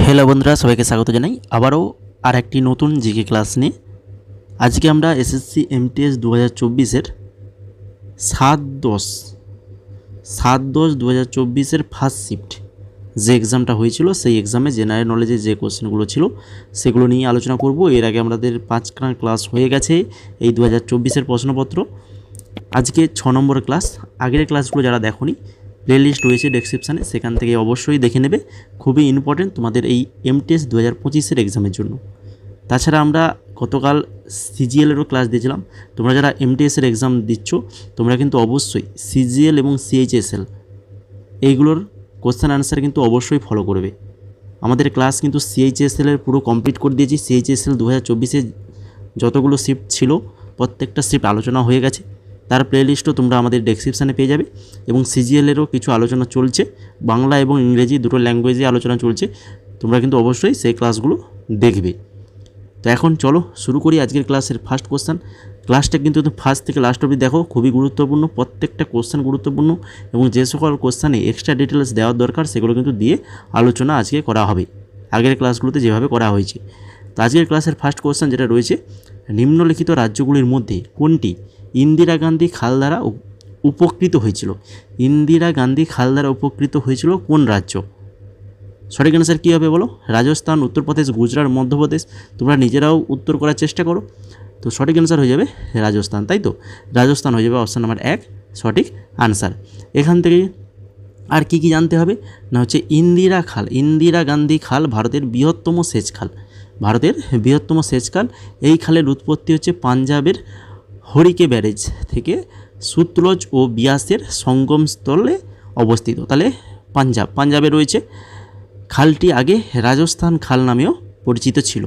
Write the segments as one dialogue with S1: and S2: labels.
S1: Hello বন্ধুরা, সবাইকে স্বাগত জানাই আবারও আর একটি নতুন জিকে ক্লাস নিয়ে। আজকে আমরা এসএসসি এমটিএস 2024-এর 7/10/2024-এর ফার্স্ট শিফট যে এক্সামটা হয়েছিল সেই এক্সামে জেনারেল নলেজে যে কোশ্চেনগুলো ছিল সেগুলো নিয়ে আলোচনা করব। এর আগে আমাদের 5খানা ক্লাস হয়ে গেছে এই 2024-এর প্রশ্নপত্র। আজকে 6 নম্বর ক্লাস। আগের ক্লাসগুলো যারা দেখোনি, প্লেলিস্ট রয়েছে ডেসক্রিপশানে, সেখান থেকে অবশ্যই দেখে নেবে। খুবই ইম্পর্টেন্ট তোমাদের এই এমটিএস 2025-এর এক্সামের জন্য। তাছাড়া আমরা গতকাল সিজিএলেরও ক্লাস দিয়েছিলাম। তোমরা যারা এমটিএসের এক্সাম দিচ্ছ তোমরা কিন্তু অবশ্যই সিজিএল এবং সিএইচএসএল এইগুলোর কোশ্চেন আনসার কিন্তু অবশ্যই ফলো করবে। আমাদের ক্লাস কিন্তু সিএইচএসএলের পুরো কমপ্লিট করে দিয়েছি। সিএইচএসএল 2024-এ যতগুলো শিফট ছিল প্রত্যেকটা শিফট আলোচনা হয়ে গেছে। তার প্লেলিস্টও তোমরা আমাদের ডেসক্রিপশানে পেয়ে যাবে। এবং সিজিএলেরও কিছু আলোচনা চলছে, বাংলা এবং ইংরেজি দুটো ল্যাঙ্গুয়েজে আলোচনা চলছে। তোমরা কিন্তু অবশ্যই সেই ক্লাসগুলো দেখবে। তো এখন চলো শুরু করি আজকের ক্লাসের ফার্স্ট কোশ্চেন। ক্লাসটা কিন্তু ফার্স্ট থেকে লাস্ট অবধি দেখো, খুবই গুরুত্বপূর্ণ, প্রত্যেকটা কোশ্চেন গুরুত্বপূর্ণ এবং যে সকল কোশ্চেনে এক্সট্রা ডিটেলস দেওয়ার দরকার সেগুলো কিন্তু দিয়ে আলোচনা আজকে করা হবে আগের ক্লাসগুলোতে যেভাবে করা হয়েছে। তো আজকের ক্লাসের ফার্স্ট কোশ্চেন যেটা রয়েছে, নিম্নলিখিত রাজ্যগুলির মধ্যে কোনটি ইন্দিরা গান্ধী খাল দ্বারা উপকৃত হয়েছিল? ইন্দিরা গান্ধী খাল দ্বারা উপকৃত হয়েছিল কোন রাজ্য? সঠিক অ্যান্সার কী হবে বলো? রাজস্থান, উত্তরপ্রদেশ, গুজরাট, মধ্যপ্রদেশ। তোমরা নিজেরাও উত্তর করার চেষ্টা করো। তো সঠিক অ্যান্সার হয়ে যাবে রাজস্থান, তাই তো? রাজস্থান হয়ে যাবে অপশান নাম্বার 1 সঠিক আনসার। এখান থেকে আর কি কি জানতে হবে না, হচ্ছে ইন্দিরা খাল, ইন্দিরা গান্ধী খাল ভারতের বৃহত্তম সেচ খাল। ভারতের বৃহত্তম সেচ খাল। এই খালের উৎপত্তি হচ্ছে পাঞ্জাবের হরিকে ব্যারেজ থেকে সুতলজ ও বিয়াসের সঙ্গমস্থলে অবস্থিত। তাহলে পাঞ্জাবে রয়েছে। খালটি আগে রাজস্থান খাল নামেও পরিচিত ছিল।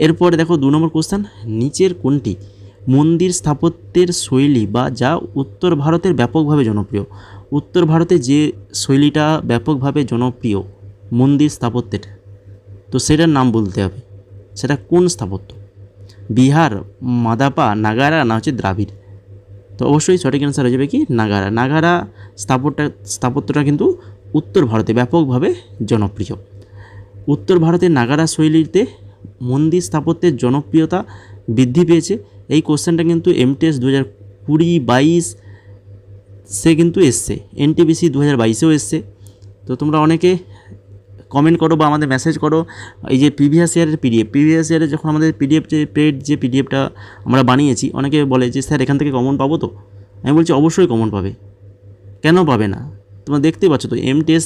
S1: এরপরে দেখো 2 নম্বর কোশ্চেন, নিচের কোনটি মন্দির স্থাপত্যের শৈলী বা যা উত্তর ভারতের ব্যাপকভাবে জনপ্রিয়? উত্তর ভারতে যে শৈলীটা ব্যাপকভাবে জনপ্রিয় মন্দির স্থাপত্যের, তো সেটার নাম বলতে হবে। সেটা কোন স্থাপত্য? বিহার, মাদাপা, নাগারা না হচ্ছে দ্রাবিড়? তো অবশ্যই সঠিক অ্যান্সার হয়ে যাবে কি নাগারা। নাগারা স্থাপত্যটা কিন্তু উত্তর ভারতে ব্যাপকভাবে জনপ্রিয়। উত্তর ভারতের নাগারা শৈলীতে মন্দির স্থাপত্যের জনপ্রিয়তা বৃদ্ধি পেয়েছে। এই কোশ্চেনটা কিন্তু এমটিএস 2020-22 সে কিন্তু এসছে, এনটিপিসি 2022-এও এসছে। তো তোমরা অনেকে কমেন্ট করো বা আমাদের মেসেজ করো, এই যে প্রিভিয়াস ইয়ারের প্রিভিয়াস ইয়ারে যখন আমাদের যে পিডিএফটা আমরা বানিয়েছি, অনেকে বলে যে স্যার এখান থেকে কমন পাবো? তো আমি বলছি অবশ্যই কমন পাবে। কেন পাবে না? তোমরা দেখতেই পাচ্ছ তো এমটিএস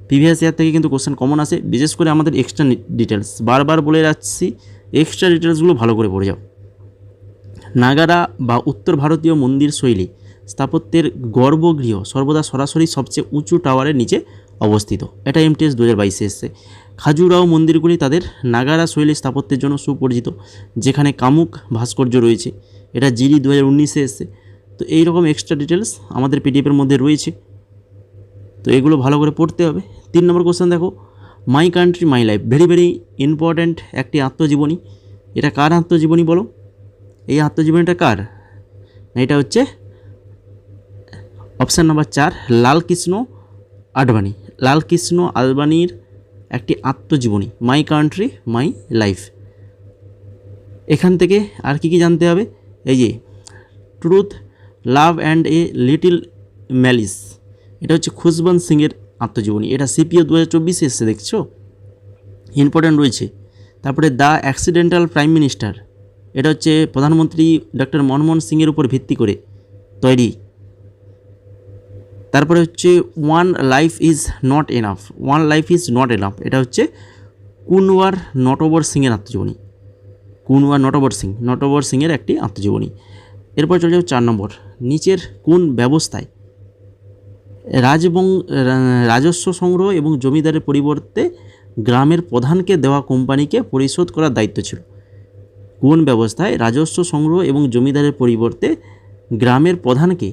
S1: প্রিভিয়াস ইয়ার থেকে কিন্তু কোশ্চেন কমন আসে। বিশেষ করে আমাদের এক্সট্রা ডিটেলস, বারবার বলে যাচ্ছি, এক্সট্রা ডিটেলসগুলো ভালো করে পড়ে যাও। নাগারা বা উত্তর ভারতীয় মন্দির শৈলী স্থাপত্যের গর্ভগৃহ সর্বদা সরাসরি সবচেয়ে উঁচু টাওয়ারের নিচে অবস্থিত। এটা এমটিএস 2022-এ এসছে। খাজুরাও মন্দিরগুলি তাদের নাগারা শৈলী স্থাপত্যের জন্য সুপরিচিত, যেখানে কামুক ভাস্কর্য রয়েছে। এটা জিডি 2019-এ এসছে। তো এইরকম এক্সট্রা ডিটেলস আমাদের পিডিএফের মধ্যে রয়েছে, তো এগুলো ভালো করে পড়তে হবে। 3 নম্বর কোশ্চেন দেখো, my country my life very very important একটি আত্মজীবনী। এটা কার আত্মজীবনী বলো? এই আত্মজীবনীটা কার? এটা হচ্ছে অপশান নাম্বার 4 লালকৃষ্ণ আডবাণী। লালকৃষ্ণ আডবাণীর একটি আত্মজীবনী মাই কান্ট্রি মাই লাইফ। এখান থেকে আর কি কি জানতে হবে? এই যে truth, love and a little malice, এটা হচ্ছে খুশবন্ত সিংয়ের আত্মজীবনী। এটা সিপিও 2024-এ এসছে, দেখছো? ইম্পর্ট্যান্ট রয়েছে। তারপরে দ্য অ্যাক্সিডেন্টাল প্রাইম মিনিস্টার, এটা হচ্ছে প্রধানমন্ত্রী ডক্টর মনমোহন সিংয়ের উপর ভিত্তি করে তৈরি। তারপরে হচ্ছে one life is not enough, one life is not enough, এটা হচ্ছে কুনওয়ার নটবর সিংয়ের আত্মজীবনী। কুনওয়ার নটবর সিংয়ের একটি আত্মজীবনী। এরপর চলে যাও 4 নম্বর, নিচের কোন ব্যবস্থায় রাজস্ব সংগ্রহ এবং জমিদারের পরিবর্তে গ্রামের প্রধানকে দেওয়া কোম্পানিকে পরিশোধ করার দায়িত্ব ছিল? কোন ব্যবস্থায় রাজস্ব সংগ্রহ এবং জমিদারের পরিবর্তে গ্রামের প্রধানকে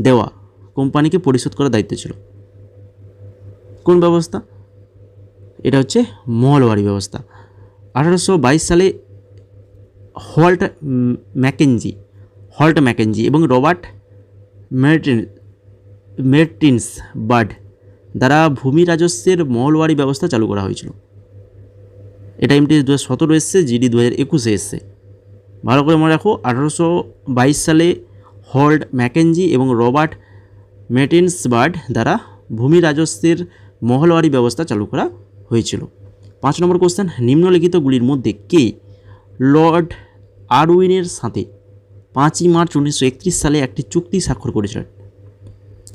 S1: দেওয়া কোম্পানিকে পরিশোধ করার দায়িত্ব ছিল? কোন ব্যবস্থা? এটা হচ্ছে মহলবাড়ি ব্যবস্থা। 1822 সালে হল্ট ম্যাকেঞ্জি এবং রবার্ট মেরটিন্স বার্ড দ্বারা ভূমি রাজস্বের মহলওয়ারি ব্যবস্থা চালু করা হয়েছিল? এটা এমটিএস 2017 এসছে, জিডি 2021 এসছে। ভালো করে মনে রাখো, 1822 সালে হল্ড ম্যাকেঞ্জি এবং রবার্ট মেটেন্সবার্ড দ্বারা ভূমি রাজস্বের মহলওয়ারি ব্যবস্থা চালু করা হয়েছিল। 5 নম্বর কোশ্চেন, নিম্নলিখিতগুলির মধ্যে কে লর্ড আরউইনের সাথে 5ই মার্চ 1931 সালে একটি চুক্তি স্বাক্ষর করেছিলেন?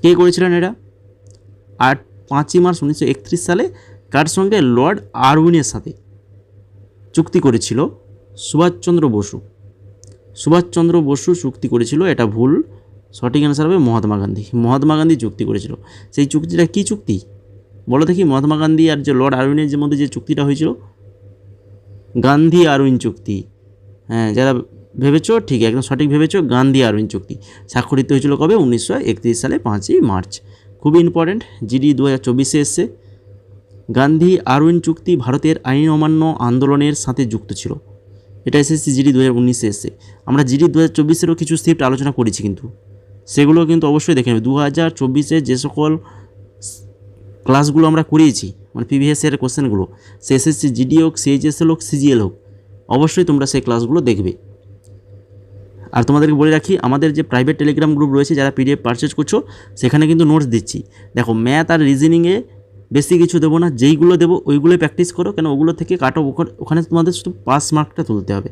S1: কে করেছিলেন এটা? আর 5ই মার্চ 1931 সালে কার সঙ্গে? লর্ড আরউইনের সাথে চুক্তি করেছিল সুভাষচন্দ্র বসু। সুভাষচন্দ্র বসু চুক্তি করেছিল, এটা ভুল, সঠিক অ্যান্সার হবে মহাত্মা গান্ধী। মহাত্মা গান্ধী চুক্তি করেছিল। সেই চুক্তিটা কী চুক্তি বলো দেখি? মহাত্মা গান্ধী আর যে লর্ড আরউইনের যে মধ্যে যে চুক্তিটা হয়েছিল, গান্ধী আরউইন চুক্তি। হ্যাঁ, যারা ভেবেছো ঠিক, একদম সঠিক ভেবেছো, গান্ধী আরউইন চুক্তি স্বাক্ষরিত হয়েছিল কবে? 1931 সালে 5ই মার্চ। খুবই ইম্পর্টেন্ট, জিডি 2024 এসছে। গান্ধী আরউইন চুক্তি ভারতের আইন অমান্য আন্দোলনের সাথে যুক্ত ছিল। এটা এসএসসি জিডি 2019 এসছে। আমরা জিডি 2024-এরও কিছু শিফট আলোচনা করেছি, কিন্তু সেগুলো কিন্তু অবশ্যই দেখে নেবে। 2024-এ যে সকল ক্লাসগুলো আমরা করিয়েছি, মানে প্রিভিয়াস কোশ্চেনগুলো, সে এসএসসি জিডি হোক, সিএইচএসএল হোক, সিজিএল হোক, অবশ্যই তোমরা সেই ক্লাসগুলো দেখবে। আর তোমাদেরকে বলে রাখি, আমাদের যে প্রাইভেট টেলিগ্রাম গ্রুপ রয়েছে, যারা পিডিএফ পারচেজ করছো, সেখানে কিন্তু নোটস দিচ্ছি। দেখো, ম্যাথ আর রিজনিংয়ে বেশি কিছু দেবো না, যেইগুলো দেবো ওইগুলোই প্র্যাকটিস করো, কেন ওগুলো থেকে কাট অফ, ওখানে তোমাদের শুধু পাস মার্কটা তুলতে হবে।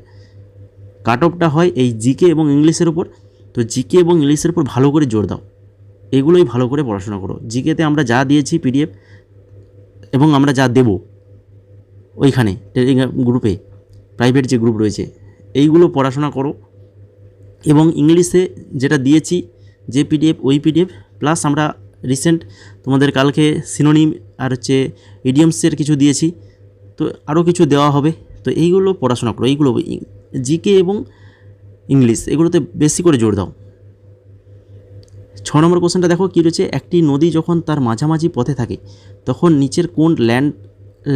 S1: কাট অফটা হয় এই জিকে এবং ইংলিশের উপর, তো জিকে এবং ইংলিশের উপর ভালো করে জোর দাও, এগুলোই ভালো করে পড়াশোনা করো। জিকেতে আমরা যা দিয়েছি পিডিএফ এবং আমরা যা দেব ওইখানে টেলিগ্রাম গ্রুপে, প্রাইভেট যে গ্রুপ রয়েছে, এইগুলো পড়াশোনা করো। এবং ইংলিশে যেটা দিয়েছি যে পিডিএফ, ওই পিডিএফ প্লাস আমরা রিসেন্ট তোমাদের কালকে সিনোনিম আর ইডিয়মসের কিছু দিয়েছি, তো আরও কিছু দেওয়া হবে। তো এইগুলো পড়াশোনা করো, এইগুলো জিকে এবং ইংলিশ, এগুলোতে বেশি করে জোর দাও। 6 নম্বর কোশ্চেনটা দেখো কী রয়েছে, একটি নদী যখন তার মাঝামাঝি পথে থাকে তখন নিচের কোন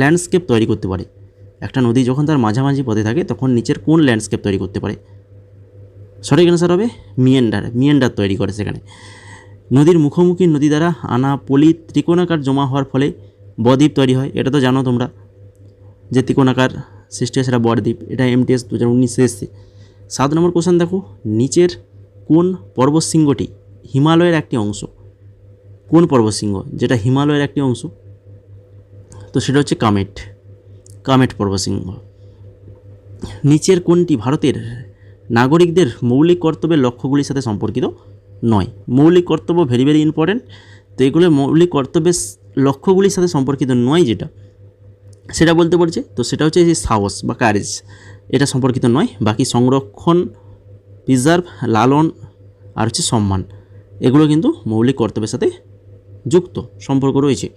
S1: ল্যান্ডস্কেপ তৈরি করতে পারে? একটা নদী যখন তার মাঝামাঝি পথে থাকে তখন নিচের কোন ল্যান্ডস্কেপ তৈরি করতে পারে? সঠিক অ্যান্সার হবে মিয়েন্ডার তৈরি করে সেখানে। নদীর মুখোমুখি নদী দ্বারা আনা পলি ত্রিকোণাকার জমা হওয়ার ফলে বদ্বীপ তৈরি হয়, এটা তো জানো তোমরা, যে ত্রিকোণাকার সৃষ্টি হয় সেটা বদ্বীপ। এটা এমটিএস 2019 এসছে। 7 নম্বর কোশ্চেন দেখো, নিচের কোন পর্বতশৃঙ্গটি হিমালয়ের একটি অংশ? কোন পর্বতশৃঙ্গ যেটা হিমালয়ের একটি অংশ? তো সেটা হচ্ছে কামেট পর্বতশৃঙ্গ। নিচের কোনটি ভারতের নাগরিকদের মৌলিক কর্তব্যের লক্ষ্যগুলির সাথে সম্পর্কিত নয়? মৌলিক কর্তব্য ভেরি ভেরি ইম্পর্টেন্ট। তো এগুলো মৌলিক কর্তব্যের লক্ষ্যগুলির সাথে সম্পর্কিত নয়, যেটা সেটা বলতে পারছে, তো সেটা হচ্ছে যে সাহস বা কারেজ, এটা সম্পর্কিত নয়। বাকি সংরক্ষণ, প্রিজার্ভ, লালন আর হচ্ছে সম্মান, এগুলো কিন্তু মৌলিক কর্তব্যের সাথে যুক্ত সম্পর্ক রয়েছে।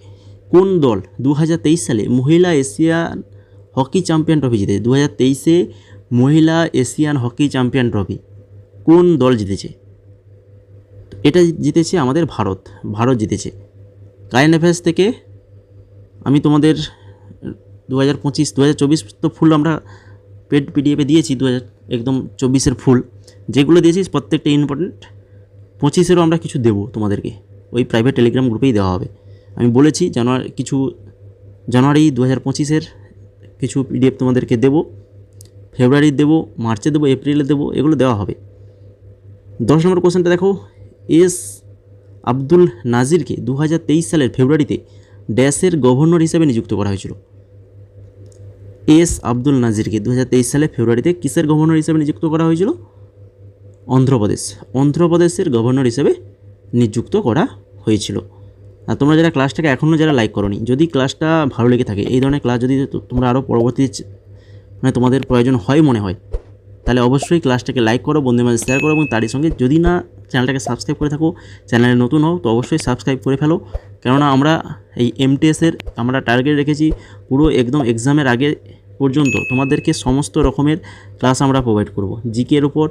S1: কোন দল 2023 সালে মহিলা এশিয়ান হকি চ্যাম্পিয়ন ট্রফি জিতেছে? 2023-এ মহিলা এশিয়ান হকি চ্যাম্পিয়ন ট্রফি কোন দল জিতেছে? এটা জিতেছে আমাদের ভারত জিতেছে। কারেন্ট অ্যাফেয়ার্স থেকে আমি তোমাদের 2025 2024 তো ফুল আমরা পেড পিডিএফে দিয়েছি, একদম 24-এর ফুল যেগুলো দিয়েছি প্রত্যেকটা ইম্পর্টেন্ট। 25-এরও আমরা কিছু দেবো তোমাদেরকে, ওই প্রাইভেট টেলিগ্রাম গ্রুপেই দেওয়া হবে। আমি বলেছি জানুয়ারি 2025-এর কিছু পিডিএফ তোমাদেরকে দেবো, ফেব্রুয়ারি দেবো, মার্চে দেবো, এপ্রিলে দেবো, এগুলো দেওয়া হবে। 10 নম্বর কোশ্চেনটা দেখো, এস আব্দুল নাজিরকে 2023 সালের ফেব্রুয়ারিতে ড্যাশের গভর্নর হিসেবে নিযুক্ত করা হয়েছিল? এস আব্দুল নাজিরকে 2023 সালে ফেব্রুয়ারিতে কিসের গভর্নর হিসেবে নিযুক্ত করা হয়েছিল? অন্ধ্রপ্রদেশের গভর্নর হিসেবে নিযুক্ত করা হয়েছিল। আর তোমরা যারা ক্লাসটাকে এখনও যারা লাইক করোনি, যদি ক্লাসটা ভালো লেগে থাকে, এই ধরনের ক্লাস যদি তোমরা আরও পরবর্তী মানে তোমাদের প্রয়োজন মনে হয়, তাহলে অবশ্যই ক্লাসটাকে লাইক করো, বন্ধুদের মাঝে শেয়ার করো, এবং তারই সঙ্গে যদি না চ্যানেলটাকে সাবস্ক্রাইব করে থাকো, চ্যানেলে নতুন হও, তো অবশ্যই সাবস্ক্রাইব করে ফেলো। কেননা আমরা এই এমটিএসের আমরা টার্গেট রেখেছি পুরো একদম এক্সামের আগে পর্যন্ত তোমাদেরকে সমস্ত রকমের ক্লাস আমরা প্রোভাইড করব। জিকের উপর,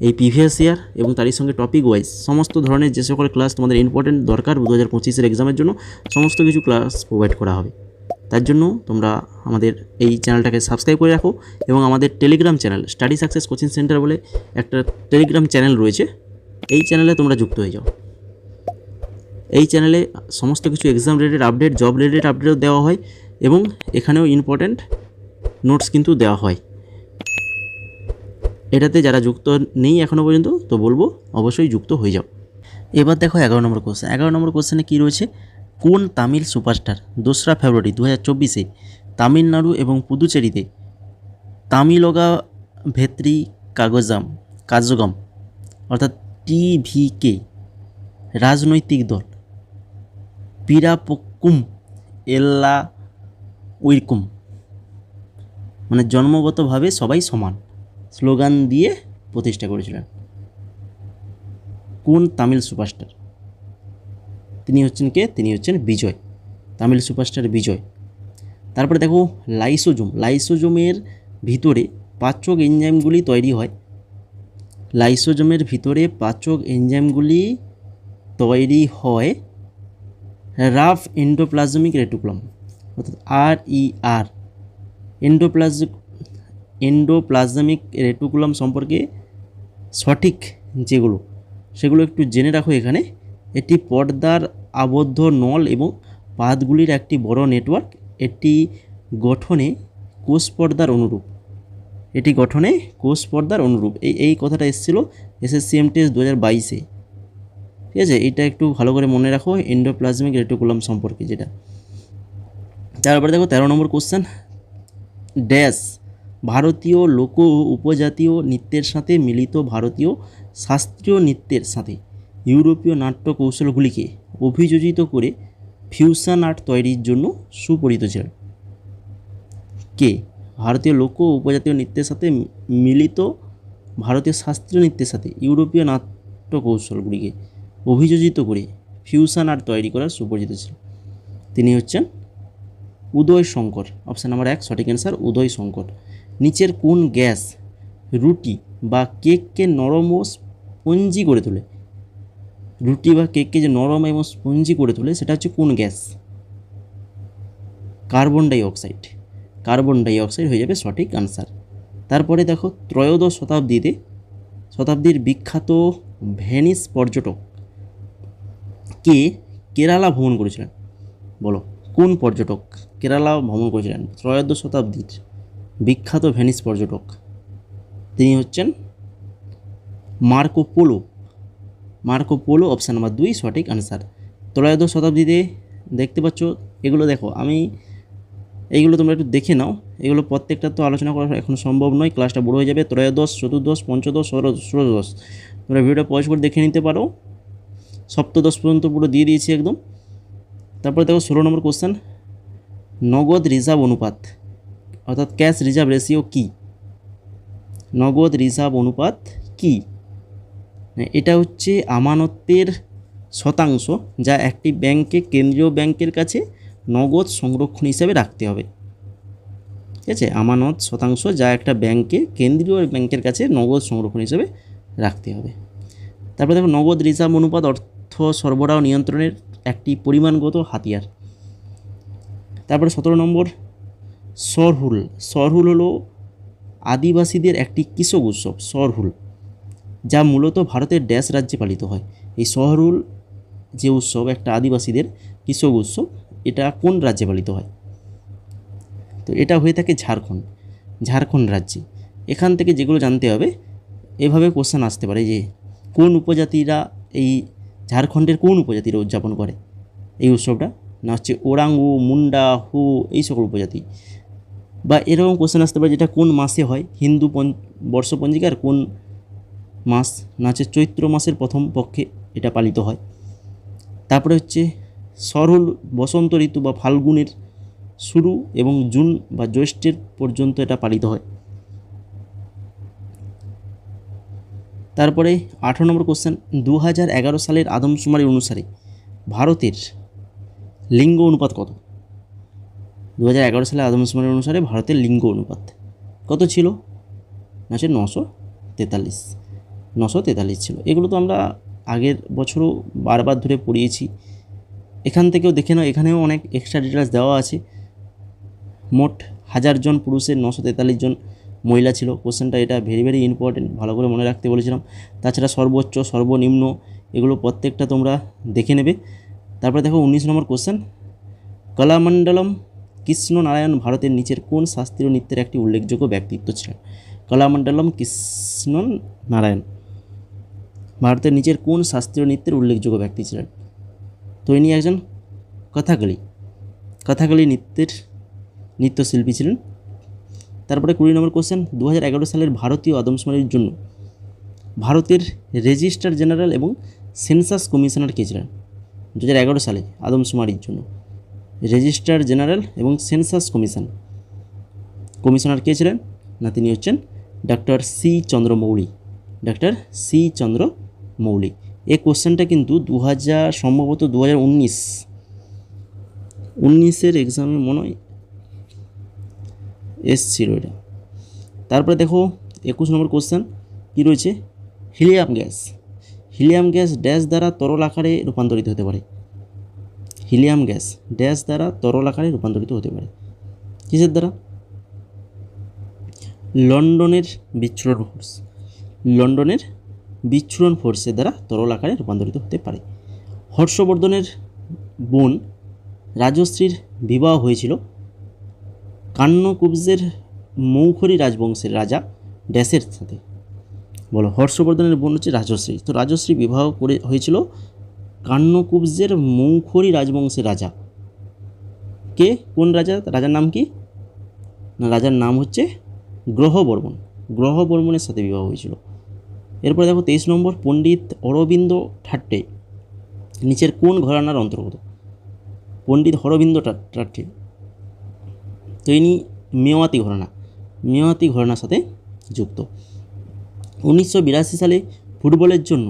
S1: এই প্রিভিয়াস ইয়ার এবং তারই সঙ্গে টপিক ওয়াইজ সমস্ত ধরনের যে সকল ক্লাস তোমাদের ইম্পর্টেন্ট দরকার 2025-এর এক্সামের জন্য, সমস্ত কিছু ক্লাস প্রোভাইড করা হবে। তার জন্য তোমরা আমাদের এই চ্যানেলটাকে সাবস্ক্রাইব করে রাখো, এবং আমাদের Telegram channel study success coaching centre বলে একটা টেলিগ্রাম চ্যানেল রয়েছে, এই চ্যানেলে তোমরা যুক্ত হয়ে যাও। এই চ্যানেলে সমস্ত কিছু exam related update, job related আপডেটও দেওয়া হয় এবং এখানেও ইম্পর্ট্যান্ট নোটস কিন্তু দেওয়া হয়। এটাতে যারা যুক্ত নেই এখনও পর্যন্ত, তো বলবো অবশ্যই যুক্ত হয়ে যাও। এবার দেখো 11 নম্বর কোশ্চেন। 11 নম্বর কোশ্চেনে কী রয়েছে, কোন তামিল সুপারস্টার 2রা ফেব্রুয়ারি 2024 তামিলনাড়ু এবং পুদুচেরিতে তামিলগা ভেত্রি কাজগম অর্থাৎ টিভিকে রাজনৈতিক দল পিরাপক্কুম এল্লা উইরকুম মানে জন্মগতভাবে সবাই সমান স্লোগান দিয়ে প্রতিষ্ঠা করেছিলেন? কোন তামিল সুপারস্টার? তিনি হচ্ছেন কে? তিনি হচ্ছেন বিজয়, তামিল সুপারস্টার বিজয়। তারপরে দেখো লাইসোজোম। লাইসোজোমের ভিতরে পাচক এনজাইমগুলি তৈরি হয়। লাইসোজোমের ভিতরে পাচক এনজাইমগুলি তৈরি হয় রাফ এন্ডোপ্লাজমিক রেটিকুলাম অর্থাৎ RER। এন্ডোপ্লাজমিক রেটিকুলাম সম্পর্কে সঠিক যেগুলো সেগুলো একটু জেনে রাখো এখানে। এটি পর্দার আবদ্ধ নল এবং পাতগুলির একটি বড় নেটওয়ার্ক। এটি গঠনে কোষ পর্দার অনুরূপ। এটি গঠনে কোষ পর্দার অনুরূপ। এই কথাটা এসেছিলো SSCMTS 2022-এ। ঠিক আছে, এটা একটু ভালো করে মনে রাখো এন্ডোপ্লাজমিক রেটিকুলাম সম্পর্কে যেটা। তারপরে দেখো 13 নম্বর কোশ্চেন, ড্যাশ ভারতীয় লোক ও উপজাতীয় নৃত্যের সাথে মিলিত ভারতীয় শাস্ত্রীয় নৃত্যের সাথে ইউরোপীয় নাট্য কৌশলগুলিকে অভিযোজিত করে ফিউশন আর্ট তৈরির জন্য সুপরিচিত ছিলেন? কে? ভারতীয় লোক ও উপজাতীয় নৃত্যের সাথে মিলিত ভারতীয় শাস্ত্রীয় নৃত্যের সাথে ইউরোপীয় নাট্য কৌশলগুলিকে অভিযোজিত করে ফিউশন আর্ট তৈরি করার সুপরিচিত ছিল? তিনি হচ্ছেন উদয় শঙ্কর। অপশান নাম্বার 1 সঠিক অ্যান্সার, উদয় শঙ্কর। নিচের কোন গ্যাস রুটি বা কেককে নরম ও স্পঞ্জি করে তোলে? রুটি বা কেককে যে নরম এবং স্পঞ্জি করে তোলে সেটা হচ্ছে কোন gas? Carbon dioxide. Carbon dioxide হয়ে যাবে সঠিক আনসার। তারপরে দেখো ত্রয়োদশ শতাব্দীর বিখ্যাত ভেনিস পর্যটক কে কেরালা ভ্রমণ করেছিলেন? বলো কোন পর্যটক কেরালা ভ্রমণ করেছিলেন? ত্রয়োদশ শতাব্দীর বিখ্যাত ভেনিস পর্যটক তিনি হচ্ছেন Marco polo. Marco polo option number 2 সঠিক আনসার। ত্রয়োদশ শতাব্দীতে দেখতে পাচ্ছ এগুলো, দেখো আমি এইগুলো তোমরা একটু দেখে নাও। এগুলো প্রত্যেকটা তো আলোচনা করা এখন সম্ভব নয়, ক্লাসটা বড় হয়ে যাবে। ত্রয়োদশ, চতুর্দশ, পঞ্চদশ, ষোড়দশ তোমরা ভিডিওটা পজ করে দেখে নিতে পারো। সপ্তদশ পর্যন্ত পুরো দিয়ে দিয়েছি একদম। তারপরে দেখো 16 নম্বর কোশ্চেন, নগদ রিজার্ভ অনুপাত অর্থাৎ ক্যাশ রিজার্ভ রেশিও কী? নগদ রিজার্ভ অনুপাত কী? এটা হচ্ছে আমানতের শতাংশ যা একটি ব্যাংকে কেন্দ্রীয় ব্যাংকের কাছে নগদ সংরক্ষণ হিসাবে রাখতে হবে। ঠিক আছে, আমানত শতাংশ যা একটা ব্যাংকে কেন্দ্রীয় ব্যাংকের কাছে নগদ সংরক্ষণ হিসাবে রাখতে হবে। তারপরে দেখো নগদ রিজার্ভ অনুপাত অর্থ সরবরাহ নিয়ন্ত্রণের একটি পরিমাণগত হাতিয়ার। তারপরে 17 নম্বর সরহুল। সরহুল হলো আদিবাসীদের একটি কৃষক উৎসব। সরহুল যা মূলত ভারতের ড্যাশ রাজ্যে পালিত হয়। এই সরহুল যে উৎসব একটা আদিবাসীদের কৃষক উৎসব, এটা কোন রাজ্যে পালিত হয়? তো এটা হয়ে থাকে ঝাড়খণ্ড রাজ্যে। এখান থেকে যেগুলো জানতে হবে, এভাবে কোশ্চেন আসতে পারে যে কোন উপজাতিরা এই ঝাড়খণ্ডের কোন উপজাতিরা উদযাপন করে এই উৎসবটা? না হচ্ছে ওরাংউ, মুন্ডা, হু এই সকল উপজাতি। বা এরকম কোশ্চেন আসতে পারে যেটা কোন মাসে হয়, হিন্দু বর্ষপঞ্জিকার কোন মাস? না হচ্ছে চৈত্র মাসের প্রথম পক্ষে এটা পালিত হয়। তারপরে হচ্ছে সরহুল বসন্ত ঋতু বা ফাল্গুনের শুরু এবং জুন বা জ্যৈষ্ঠের পর্যন্ত এটা পালিত হয়। তারপরে 18 নম্বর কোশ্চেন, 2011 সালের আদমশুমারি অনুসারে ভারতের লিঙ্গ অনুপাত কত? 2011 সালের আদমশুমারি অনুসারে ভারতের লিঙ্গ অনুপাত কত ছিল? না হচ্ছে 943 ছিল। এগুলো তো আমরা আগের বছরও বারবার ধরে পড়িয়েছি। এখান থেকেও দেখে নাও, এখানেও অনেক এক্সট্রা ডিটেলস দেওয়া আছে। মোট 1000 জন পুরুষের 943 জন মহিলা ছিল। কোশ্চেনটা এটা ভেরি ভেরি ইম্পর্টেন্ট, ভালো করে মনে রাখতে বলেছিলাম। তাছাড়া সর্বোচ্চ সর্বনিম্ন এগুলো প্রত্যেকটা তোমরা দেখে নেবে। তারপরে দেখো 19 নম্বর কোশ্চেন, কলামণ্ডলম কৃষ্ণনারায়ণ ভারতের নিচের কোন শাস্ত্রীয় নৃত্যের একটি উল্লেখযোগ্য ব্যক্তিত্ব ছিলেন? কলামণ্ডলম কৃষ্ণনারায়ণ ভারতের নিচের কোন শাস্ত্রীয় নৃত্যের উল্লেখযোগ্য ব্যক্তি ছিলেন? তো ইনি একজন কথাকলি নৃত্যশিল্পী ছিলেন। তারপরে 20 নম্বর কোশ্চেন, 2011 সালের ভারতীয় আদমশুমারির জন্য ভারতের রেজিস্ট্রার জেনারেল এবং সেন্সাস কমিশনার কে ছিলেন? 2011 সালে আদমশুমারির জন্য রেজিস্ট্রার জেনারেল এবং সেন্সাস কমিশনার কে ছিলেন? না, তিনি হচ্ছেন doctor C Chandramouli. Doctor C Chandramouli. এই কোশ্চেনটা কিন্তু সম্ভবত 2019 এক্সামে মনে হয় এসছিল এটা। তারপরে দেখো 21 নম্বর কোশ্চেন কী রয়েছে, হিলিয়াম গ্যাস ড্যাশ দ্বারা তরল আকারে রূপান্তরিত হতে পারে? হিলিয়াম গ্যাস ড্যাশ দ্বারা তরল আকারে রূপান্তরিত হতে পারে? কিসের দ্বারা? লন্ডনের বিচ্ছুরণ ফোর্সের দ্বারা তরল আকারে রূপান্তরিত হতে পারে। হর্ষবর্ধনের বোন রাজশ্রীর বিবাহ হয়েছিল কান্যকুব্জের মৌখরী রাজবংশের রাজা ড্যাশের সাথে। বলো, হর্ষবর্ধনের বোন হচ্ছে রাজশ্রী। তো রাজশ্রী বিবাহ হয়েছিল কান্যকুব্জের মৌখরী রাজবংশের রাজা কে? কোন রাজা? রাজার নাম কি? না, রাজার নাম হচ্ছে গ্রহবর্মণের সাথে বিবাহ হয়েছিল। এরপরে দেখো 23 নম্বর, পণ্ডিত অরবিন্দ ঠাট্টে নিচের কোন ঘরানার অন্তর্গত? পণ্ডিত অরবিন্দ ঠাট্টে, তো ইনি মেওয়াতি ঘরানার সাথে যুক্ত। 1982 সালে ফুটবলের জন্য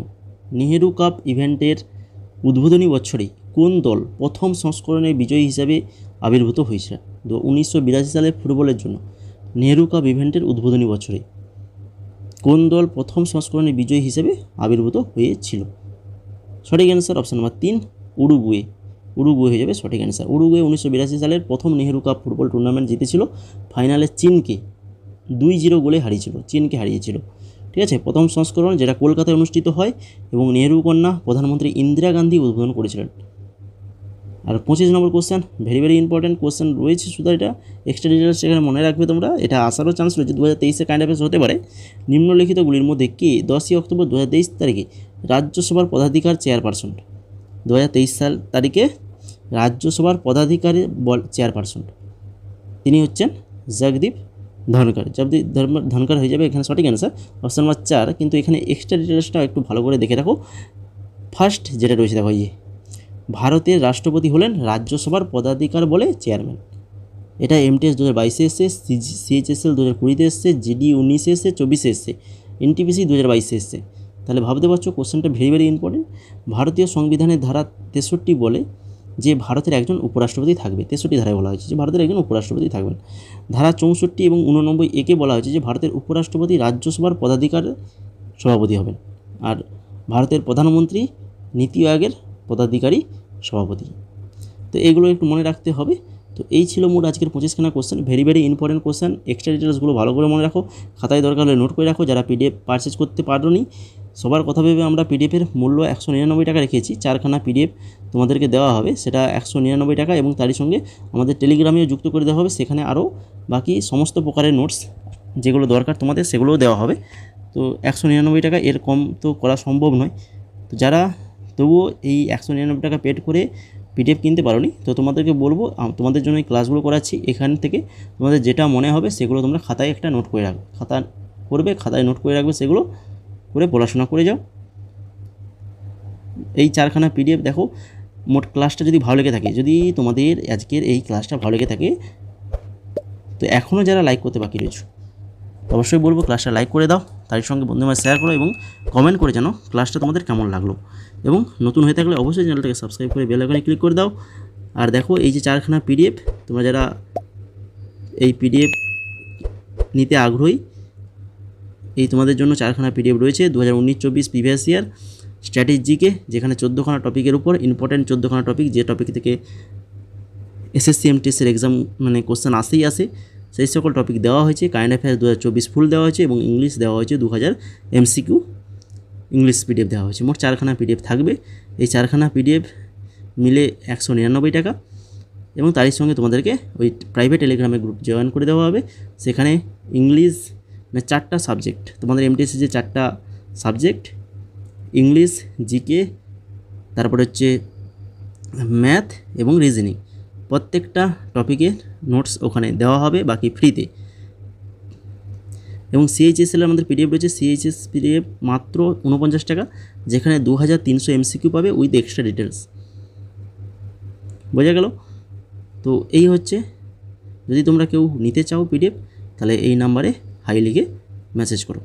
S1: নেহেরু কাপ ইভেন্টের উদ্বোধনী বছরে কোন দল প্রথম সংস্করণের বিজয়ী হিসাবে আবির্ভূত হয়েছিল? 1982 সালে ফুটবলের জন্য নেহেরু কাপ ইভেন্টের উদ্বোধনী বছরে কোন দল প্রথম সংস্করণের বিজয়ী হিসেবে আবির্ভূত হয়েছিল? সঠিক অ্যান্সার অপশান নাম্বার 3, উরুগুয়ে হয়ে যাবে সঠিক অ্যান্সার। উরুগুয়ে 1982 সালের প্রথম নেহেরু কাপ ফুটবল টুর্নামেন্ট জিতেছিল। ফাইনালে চীনকে 2-0 গোলে হারিয়েছিল। ঠিক আছে, প্রথম সংস্করণ যেটা কলকাতায় অনুষ্ঠিত হয় এবং নেহেরু কন্যা প্রধানমন্ত্রী ইন্দিরা গান্ধী উদ্বোধন করেছিলেন। আর 25 নম্বর কোশ্চেন, ভেরি ইম্পর্টেন্ট কোশ্চেন রয়েছে, শুধু এটা এক্সট্রা ডিটেলস এখানে মনে রাখবে তোমরা। এটা আসারও চান্স রয়েছে, 2023 কাইন্ড অ্যাফেয়ার্স হতে পারে। নিম্নলিখিতগুলির মধ্যে কে 10ই অক্টোবর 2023 তারিখে রাজ্যসভার পদাধিকার চেয়ারপারসন? 2023 সাল তারিখে রাজ্যসভার পদাধিকারী চেয়ারপারসন তিনি হচ্ছেন জগদীপ ধনকর হয়ে যাবে এখানে সঠিক অ্যান্সার অপশান নাম্বার 4। কিন্তু এখানে এক্সট্রা ডিটেলসটা একটু ভালো করে দেখে রাখো। ফার্স্ট যেটা রয়েছে দেখো, ভারতের রাষ্ট্রপতি হলেন রাজ্যসভার পদাধিকার বলে চেয়ারম্যান। এটা MTS 2022 এসছে, CHSL 2020 এসছে, GD 19 এসছে, 24 এসছে, NTPC 2022 এসছে। তাহলে ভাবতে পারছো কোশ্চেনটা ভেরি ইম্পর্টেন্ট। ভারতীয় সংবিধানের ধারা 63 বলে যে ভারতের একজন উপরাষ্ট্রপতি থাকবে। 63 ধারায় বলা হয়েছে যে ভারতের একজন উপরাষ্ট্রপতি থাকবেন। ধারা 64 এবং 89 একে বলা হয়েছে যে ভারতের উপরাষ্ট্রপতি রাজ্যসভার পদাধিকার সভাপতি হবেন, আর ভারতের প্রধানমন্ত্রী নীতি আয়োগের পদাধিকারী সভাপতি। তো এগুলো একটু মনে রাখতে হবে। তো এই ছিল মোট আজকের 25খানা question, very important question. Extra ডিটেলসগুলো ভালো করে মনে রাখো, খাতায় দরকার হলে নোট করে রাখো। যারা PDF পারচেজ করতে পারোনি, সবার কথা ভেবে আমরা PDFের মূল্য 199 টাকা রেখেছি। 4খানা PDF তোমাদেরকে দেওয়া হবে, সেটা 199 টাকা, এবং তারই সঙ্গে আমাদের টেলিগ্রামেও যুক্ত করে দেওয়া হবে। সেখানে আরও বাকি সমস্ত প্রকারের নোটস যেগুলো দরকার তোমাদের সেগুলোও দেওয়া হবে। তো 199 টাকা, এর কম তো করা সম্ভব নয়। তো যারা তবুও এই 199 টাকা পেড করে PDF কিনতে পারোনি, তো তোমাদেরকে বলবো তোমাদের জন্য এই ক্লাসগুলো করাচ্ছি। এখান থেকে তোমাদের যেটা মনে হবে সেগুলো তোমরা খাতায় একটা নোট করে রাখবে, খাতায় নোট করে রাখবে, সেগুলো করে পড়াশোনা করে যাও। এই 4খানা PDF দেখো। মোট ক্লাসটা যদি ভালো লেগে থাকে, যদি তোমাদের আজকের এই ক্লাসটা ভালো লেগে থাকে, তো এখনও যারা লাইক করতে বাকি রয়েছে অবশ্যই বলবো ক্লাসটা লাইক করে দাও, তার সঙ্গে বন্ধুদের শেয়ার করো এবং কমেন্ট করে জানাও ক্লাসটা তোমাদের কেমন লাগলো। এবং নতুন হয়ে থাকলে অবশ্যই চ্যানেলটাকে সাবস্ক্রাইব করে বেল আইকনে ক্লিক করে দাও। আর দেখো এই যে 4খানা PDF, তোমরা যারা এই PDF নিতে আগ্রহী, এই তোমাদের জন্য 4খানা PDF রয়েছে। 2019-24 প্রিভিয়াস ইয়ার স্ট্র্যাটেজিকে, যেখানে 14খানা টপিকের উপর ইম্পর্টেন্ট 14খানা টপিক, যে টপিক থেকে SSC MTS এর এক্সাম কোশ্চেন আসে, সেই সকল টপিক দেওয়া হয়েছে। কারেন্ট অ্যাফেয়ার্স 2024 ফুল দেওয়া হয়েছে এবং ইংলিশ দেওয়া হয়েছে 2000 MCQ ইংলিশ PDF দেওয়া হয়েছে। মোট 4খানা PDF থাকবে। এই 4খানা PDF মিলে 199 টাকা। এবং তারই সঙ্গে তোমাদেরকে ওই প্রাইভেট টেলিগ্রামে গ্রুপ জয়েন করে দেওয়া হবে। সেখানে ইংলিশ মানে 4টা সাবজেক্ট, তোমাদের এমটিএসসি যে 4টা সাবজেক্ট, ইংলিশ, জিকে, তারপরে হচ্ছে ম্যাথ এবং রিজনিং, প্রত্যেকটা টপিকের নোটস ওখানে দেওয়া হবে, বাকি ফ্রিতে। এবং সিএইচএসএল আমাদের পিডিএফ রয়েছে, সিএইচএস পিডিএফ মাত্র 49 টাকা, যেখানে 2300 এমসিকিউ পাবে উইথ এক্সট্রা ডিটেলস। বোঝা গেল? তো এই হচ্ছে, যদি তোমরা কেউ নিতে চাও পিডিএফ, তাহলে এই নাম্বারে হাই লিখে মেসেজ করো।